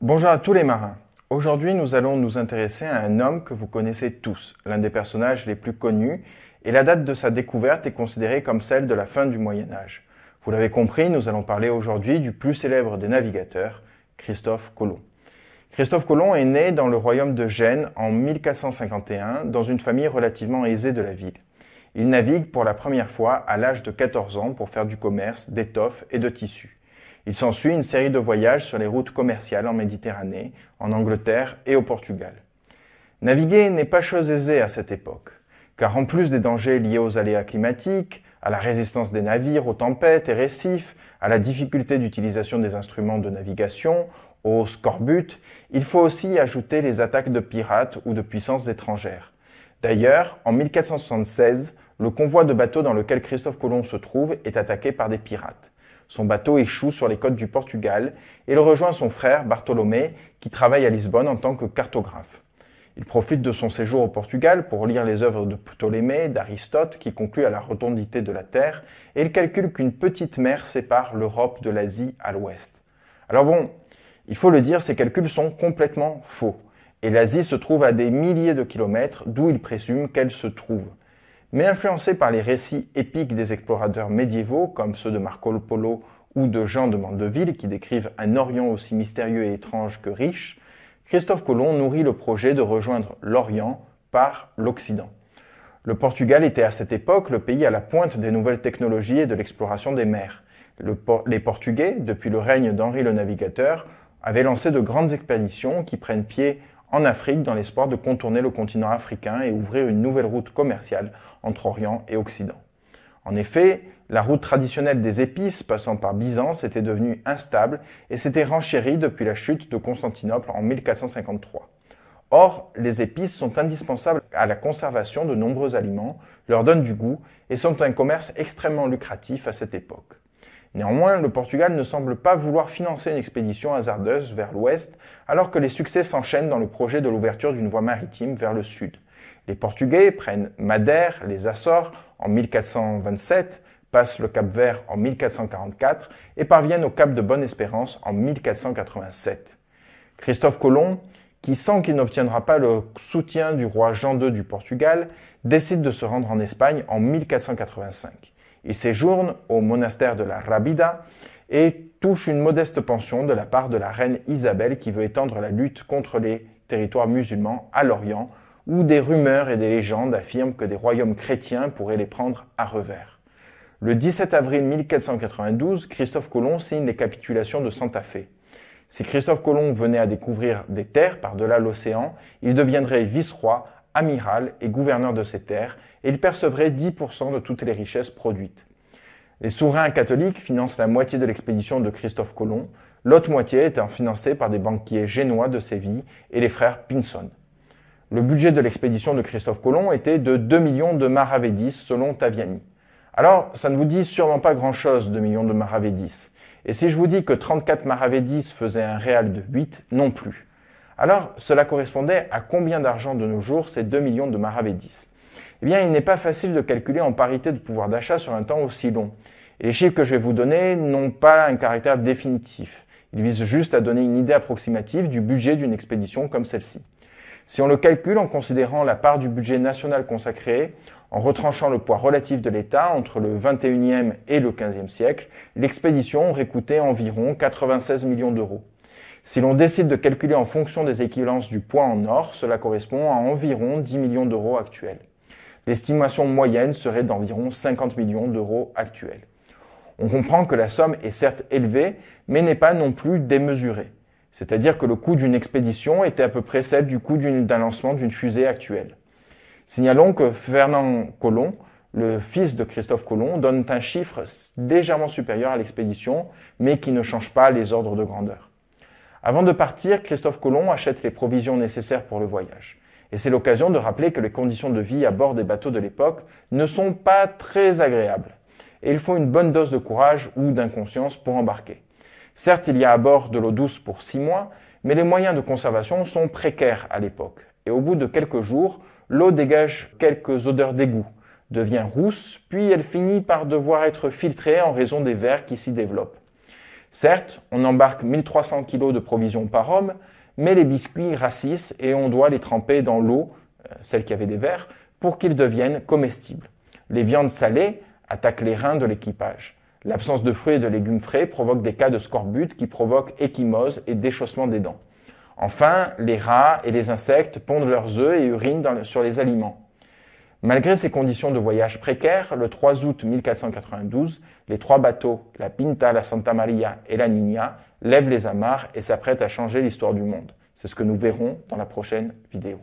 Bonjour à tous les marins. Aujourd'hui, nous allons nous intéresser à un homme que vous connaissez tous, l'un des personnages les plus connus, et la date de sa découverte est considérée comme celle de la fin du Moyen Âge. Vous l'avez compris, nous allons parler aujourd'hui du plus célèbre des navigateurs, Christophe Colomb. Christophe Colomb est né dans le royaume de Gênes en 1451 dans une famille relativement aisée de la ville. Il navigue pour la première fois à l'âge de 14 ans pour faire du commerce d'étoffes et de tissus. Il s'ensuit une série de voyages sur les routes commerciales en Méditerranée, en Angleterre et au Portugal. Naviguer n'est pas chose aisée à cette époque, car en plus des dangers liés aux aléas climatiques, à la résistance des navires aux tempêtes et récifs, à la difficulté d'utilisation des instruments de navigation, aux scorbut, il faut aussi y ajouter les attaques de pirates ou de puissances étrangères. D'ailleurs, en 1476, le convoi de bateaux dans lequel Christophe Colomb se trouve est attaqué par des pirates. Son bateau échoue sur les côtes du Portugal et il rejoint son frère Bartholomé qui travaille à Lisbonne en tant que cartographe. Il profite de son séjour au Portugal pour lire les œuvres de Ptolémée, d'Aristote qui concluent à la rotondité de la Terre et il calcule qu'une petite mer sépare l'Europe de l'Asie à l'ouest. Alors bon, il faut le dire, ces calculs sont complètement faux et l'Asie se trouve à des milliers de kilomètres d'où il présume qu'elle se trouve. Mais influencé par les récits épiques des explorateurs médiévaux, comme ceux de Marco Polo ou de Jean de Mandeville, qui décrivent un Orient aussi mystérieux et étrange que riche, Christophe Colomb nourrit le projet de rejoindre l'Orient par l'Occident. Le Portugal était à cette époque le pays à la pointe des nouvelles technologies et de l'exploration des mers. Les Portugais, depuis le règne d'Henri le Navigateur, avaient lancé de grandes expéditions qui prennent pied en Afrique dans l'espoir de contourner le continent africain et ouvrir une nouvelle route commerciale entre Orient et Occident. En effet, la route traditionnelle des épices passant par Byzance était devenue instable et s'était renchérie depuis la chute de Constantinople en 1453. Or, les épices sont indispensables à la conservation de nombreux aliments, leur donnent du goût et sont un commerce extrêmement lucratif à cette époque. Néanmoins, le Portugal ne semble pas vouloir financer une expédition hasardeuse vers l'ouest, alors que les succès s'enchaînent dans le projet de l'ouverture d'une voie maritime vers le sud. Les Portugais prennent Madère, les Açores en 1427, passent le Cap Vert en 1444 et parviennent au Cap de Bonne-Espérance en 1487. Christophe Colomb, qui sent qu'il n'obtiendra pas le soutien du roi Jean II du Portugal, décide de se rendre en Espagne en 1485. Il séjourne au monastère de la Rábida et touche une modeste pension de la part de la reine Isabelle qui veut étendre la lutte contre les territoires musulmans à l'Orient, où des rumeurs et des légendes affirment que des royaumes chrétiens pourraient les prendre à revers. Le 17 avril 1492, Christophe Colomb signe les capitulations de Santa Fe. Si Christophe Colomb venait à découvrir des terres par-delà l'océan, il deviendrait vice-roi, amiral et gouverneur de ces terres, et il percevrait 10% de toutes les richesses produites. Les souverains catholiques financent la moitié de l'expédition de Christophe Colomb, l'autre moitié étant financée par des banquiers génois de Séville et les frères Pinson. Le budget de l'expédition de Christophe Colomb était de 2 millions de maravédis selon Taviani. Alors, ça ne vous dit sûrement pas grand-chose, 2 millions de maravédis. Et si je vous dis que 34 maravédis faisaient un réal de 8, non plus. Alors, cela correspondait à combien d'argent de nos jours ces 2 millions de maravédis? Eh bien, il n'est pas facile de calculer en parité de pouvoir d'achat sur un temps aussi long. Et les chiffres que je vais vous donner n'ont pas un caractère définitif. Ils visent juste à donner une idée approximative du budget d'une expédition comme celle-ci. Si on le calcule en considérant la part du budget national consacré, en retranchant le poids relatif de l'État entre le 21e et le 15e siècle, l'expédition aurait coûté environ 96 millions d'euros. Si l'on décide de calculer en fonction des équivalences du poids en or, cela correspond à environ 10 millions d'euros actuels. L'estimation moyenne serait d'environ 50 millions d'euros actuels. On comprend que la somme est certes élevée, mais n'est pas non plus démesurée. C'est-à-dire que le coût d'une expédition était à peu près celle du coût d'un lancement d'une fusée actuelle. Signalons que Fernand Colomb, le fils de Christophe Colomb, donne un chiffre légèrement supérieur à l'expédition, mais qui ne change pas les ordres de grandeur. Avant de partir, Christophe Colomb achète les provisions nécessaires pour le voyage. Et c'est l'occasion de rappeler que les conditions de vie à bord des bateaux de l'époque ne sont pas très agréables. Et il faut une bonne dose de courage ou d'inconscience pour embarquer. Certes, il y a à bord de l'eau douce pour 6 mois, mais les moyens de conservation sont précaires à l'époque. Et au bout de quelques jours, l'eau dégage quelques odeurs d'égout, devient rousse, puis elle finit par devoir être filtrée en raison des vers qui s'y développent. Certes, on embarque 1300 kg de provisions par homme, mais les biscuits rassissent et on doit les tremper dans l'eau, celle qui avait des vers, pour qu'ils deviennent comestibles. Les viandes salées attaquent les reins de l'équipage. L'absence de fruits et de légumes frais provoque des cas de scorbut qui provoquent échymose et déchaussement des dents. Enfin, les rats et les insectes pondent leurs œufs et urinent sur les aliments. Malgré ces conditions de voyage précaires, le 3 août 1492, les 3 bateaux, la Pinta, la Santa Maria et la Niña, lèvent les amarres et s'apprêtent à changer l'histoire du monde. C'est ce que nous verrons dans la prochaine vidéo.